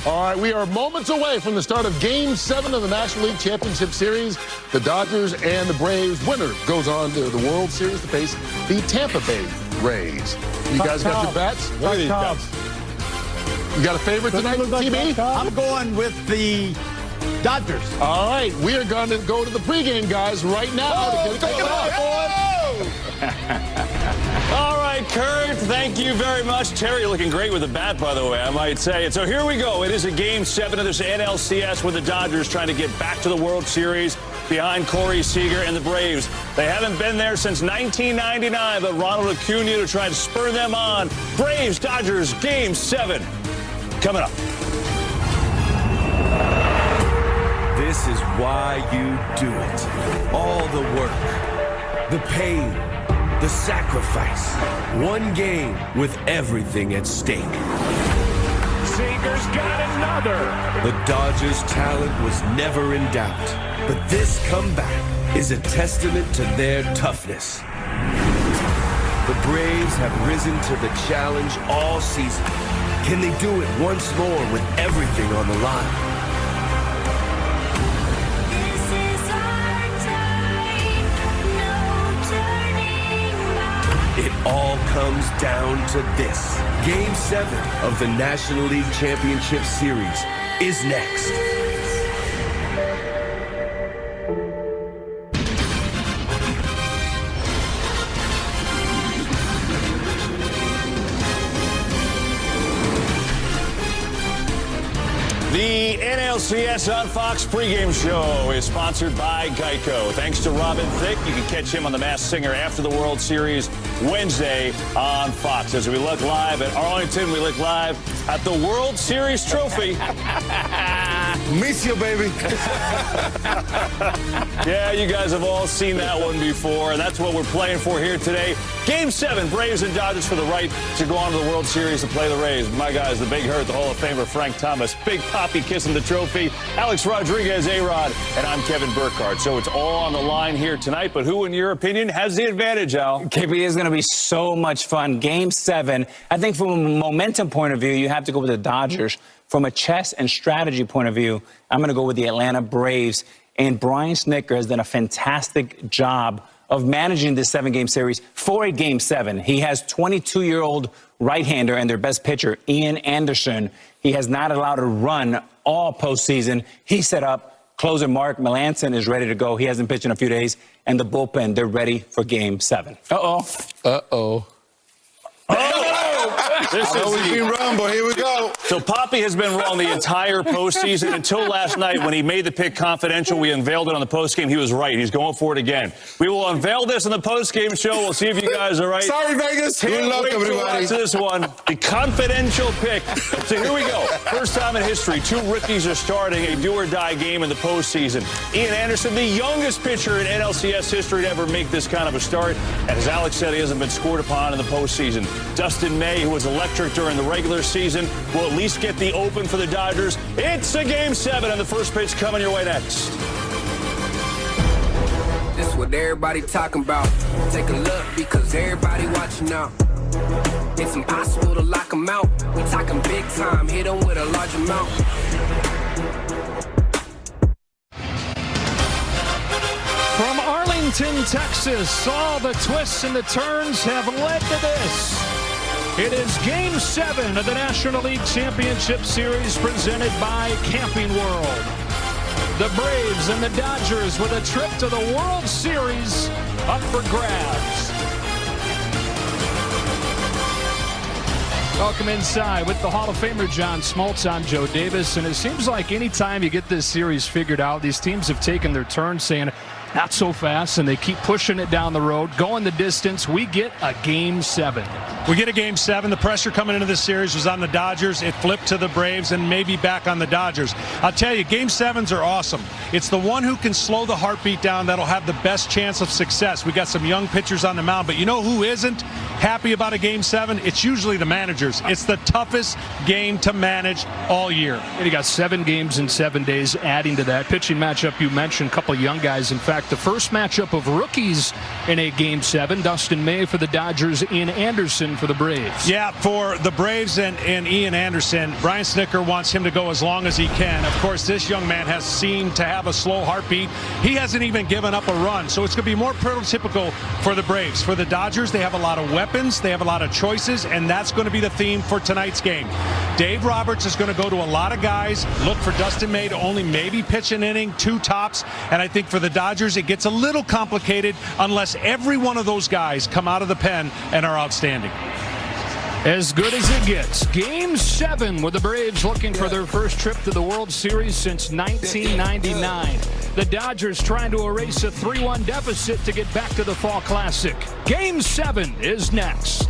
All right, we are moments away from the start of Game 7 of the National League Championship Series. The Dodgers and the Braves. Winner goes on to the World Series to face the Tampa Bay Rays. You guys got your bets? What are these guys? You got a favorite tonight, TB? I'm going with the Dodgers. All right, we are going to go to the pregame, guys, right now. To get Take it out, All right, Kurt, thank you very much. Terry looking great with the bat, by the way, I might say. And so here we go. It is a Game 7 of this NLCS with the Dodgers trying to get back to the World Series behind Corey Seager and the Braves. They haven't been there since 1999, but Ronald Acuna to try to spur them on. Braves, Dodgers, Game 7 coming up. This is why you do it. All the work, the pain, the sacrifice. One game with everything at stake. Seager's got another. The Dodgers' talent was never in doubt, but this comeback is a testament to their toughness. The Braves have risen to the challenge all season. Can they do it once more with everything on the line? It all comes down to this. Game 7 of the National League Championship Series is next. The NLCS on Fox pregame show is sponsored by Geico. Thanks to Robin Thicke. You can catch him on The Masked Singer after the World Series Wednesday on Fox. As we look live at Arlington, we look live at the World Series trophy. Miss you, baby. Yeah, you guys have all seen that one before, and that's what we're playing for here today. Game 7, Braves and Dodgers for the right to go on to the World Series and play the Rays. My guys, the Big Hurt, the Hall of Famer Frank Thomas, Big Poppy kissing the trophy, Alex Rodriguez, A-Rod, and I'm Kevin Burkhardt. So it's all on the line here tonight, but who, in your opinion, has the advantage, Al? KB is going to be so much fun. Game 7, I think from a momentum point of view, you have to go with the Dodgers. From a chess and strategy point of view, I'm going to go with the Atlanta Braves. And Brian Snitker has done a fantastic job of managing this 7-game series for a Game 7. He has 22-year-old right-hander and their best pitcher, Ian Anderson. He has not allowed a run all postseason. He set up. Closer Mark Melancon is ready to go. He hasn't pitched in a few days. And the bullpen, they're ready for Game 7. Uh-oh. Uh-oh. This is We've been wrong, but here we go. So Poppy has been wrong the entire postseason until last night when he made the pick confidential. We unveiled it on the postgame. He was right. He's going for it again. We will unveil this on the postgame show. We'll see if you guys are right. Sorry, Vegas. Good luck, everybody. To this one, the confidential pick. So here we go. First time in history, 2 rookies are starting a do-or-die game in the postseason. Ian Anderson, the youngest pitcher in NLCS history to ever make this kind of a start. And as Alex said, he hasn't been scored upon in the postseason. Dustin May, who was electric during the regular season, will at least get the open for the Dodgers. It's a Game 7, and the first pitch coming your way next. This what everybody talking about. Take a look because everybody watching now. It's impossible to lock them out. We talking big time, hit them with a large amount. From Arlington, Texas, all the twists and the turns have led to this. It is Game 7 of the National League Championship Series presented by Camping World. The Braves and the Dodgers with a trip to the World Series up for grabs. Welcome inside with the Hall of Famer John Smoltz. I'm Joe Davis, and it seems like anytime you get this series figured out, these teams have taken their turn saying, not so fast, and they keep pushing it down the road, going the distance. We get a Game 7. We get a Game 7. The pressure coming into this series was on the Dodgers. It flipped to the Braves and maybe back on the Dodgers. I'll tell you, Game 7s are awesome. It's the one who can slow the heartbeat down that'll have the best chance of success. We got some young pitchers on the mound, but you know who isn't happy about a Game 7? It's usually the managers. It's the toughest game to manage all year. And you got 7 games in 7 days. Adding to that pitching matchup, you mentioned a couple of young guys. In fact, mark the first matchup of rookies in a Game 7. Dustin May for the Dodgers, Ian Anderson for the Braves. Yeah, for the Braves and Ian Anderson, Brian Snitker wants him to go as long as he can. Of course, this young man has seemed to have a slow heartbeat. He hasn't even given up a run, so it's going to be more prototypical for the Braves. For the Dodgers, they have a lot of weapons, they have a lot of choices, and that's going to be the theme for tonight's game. Dave Roberts is going to go to a lot of guys, look for Dustin May to only maybe pitch an inning, 2 tops, and I think for the Dodgers, it gets a little complicated unless every one of those guys come out of the pen and are outstanding. As good as it gets. Game 7 with the Braves looking for their first trip to the World Series since 1999. The Dodgers trying to erase a 3-1 deficit to get back to the Fall Classic. Game 7 is next.